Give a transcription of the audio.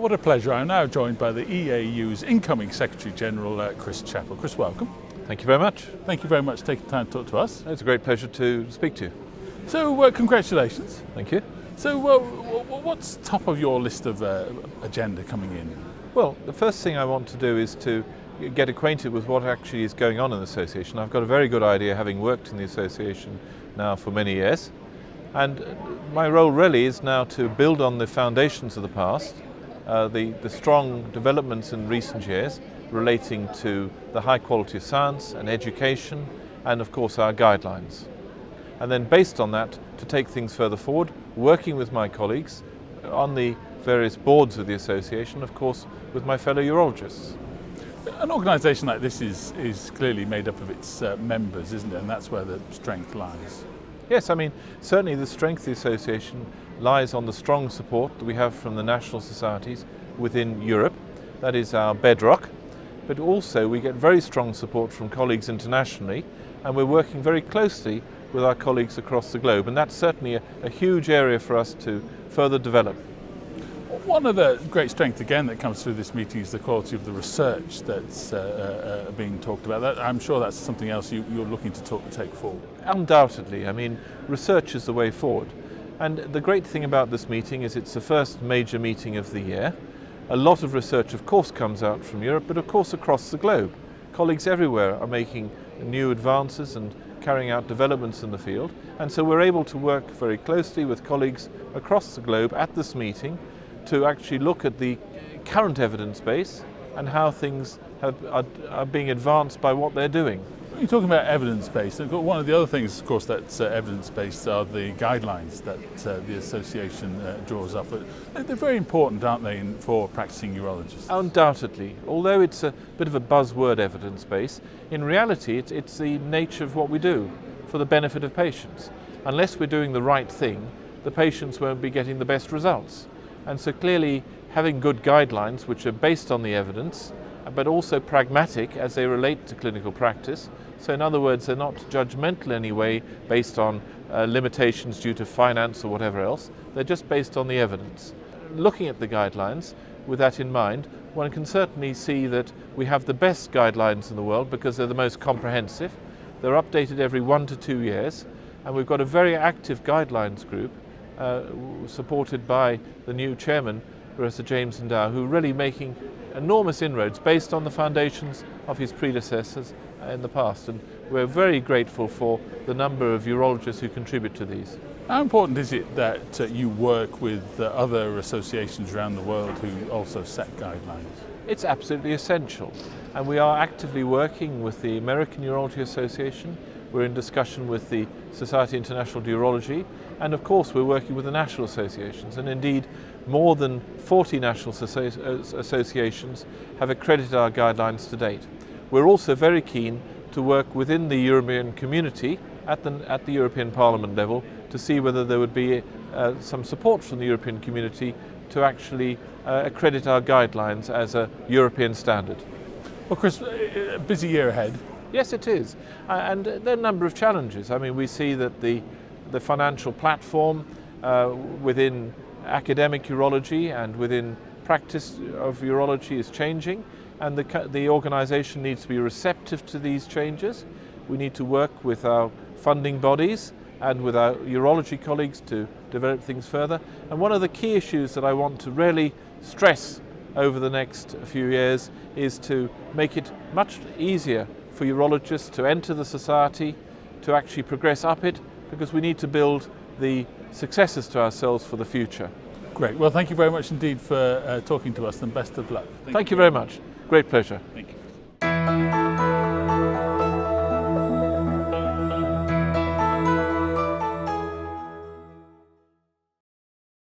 Well, what a pleasure. I'm now joined by the EAU's incoming Secretary General, Chris Chapple. Chris, welcome. Thank you very much. Thank you very much for taking time to talk to us. It's a great pleasure to speak to you. So, congratulations. Thank you. So, what's top of your list of agenda coming in? Well, the first thing I want to do is to get acquainted with what actually is going on in the association. I've got a very good idea, having worked in the association now for many years. And my role really is now to build on the foundations of the past, the strong developments in recent years relating to the high quality of science and education and of course our guidelines. And then based on that to take things further forward, working with my colleagues on the various boards of the association, of course with my fellow urologists. An organisation like this is clearly made up of its members, isn't it? And that's where the strength lies. Yes, I mean, certainly the strength of the association lies on the strong support that we have from the national societies within Europe. That is our bedrock. But also we get very strong support from colleagues internationally, and we're working very closely with our colleagues across the globe. And that's certainly a huge area for us to further develop. One of the great strengths, again, that comes through this meeting is the quality of the research that's being talked about. I'm sure that's something else you're looking to take forward. Undoubtedly. I mean, research is the way forward. And the great thing about this meeting is it's the first major meeting of the year. A lot of research, of course, comes out from Europe, but of course across the globe. Colleagues everywhere are making new advances and carrying out developments in the field. And so we're able to work very closely with colleagues across the globe at this meeting to actually look at the current evidence base and how things are being advanced by what they're doing. When you're talking about evidence-based, one of the other things, of course, that's evidence-based are the guidelines that the association draws up. But they're very important, aren't they, for practicing urologists? Undoubtedly. Although it's a bit of a buzzword, evidence-based, in reality it's the nature of what we do for the benefit of patients. Unless we're doing the right thing, the patients won't be getting the best results. And so clearly having good guidelines which are based on the evidence but also pragmatic as they relate to clinical practice. So in other words, they're not judgmental in any way based on limitations due to finance or whatever else. They're just based on the evidence. Looking at the guidelines with that in mind, one can certainly see that we have the best guidelines in the world because they're the most comprehensive. They're updated every 1 to 2 years, and we've got a very active guidelines group supported by the new chairman, Professor James Endow, who are really making enormous inroads based on the foundations of his predecessors in the past. And we're very grateful for the number of urologists who contribute to these. How important is it that you work with other associations around the world who also set guidelines? It's absolutely essential. And we are actively working with the American Urology Association. We're in discussion with the Society International of Urology, and of course we're working with the national associations, and indeed more than 40 national associations have accredited our guidelines to date. We're also very keen to work within the European community at the European Parliament level to see whether there would be some support from the European community to actually accredit our guidelines as a European standard. Well, Chris, a busy year ahead. Yes, it is. And there are a number of challenges. I mean, we see that the financial platform within academic urology and within practice of urology is changing, and the organisation needs to be receptive to these changes. We need to work with our funding bodies and with our urology colleagues to develop things further. And one of the key issues that I want to really stress over the next few years is to make it much easier for urologists to enter the society, to actually progress up it, because we need to build the successors to ourselves for the future. Great. Well, thank you very much indeed for talking to us, and best of luck. Thank you very much. Great pleasure. Thank you.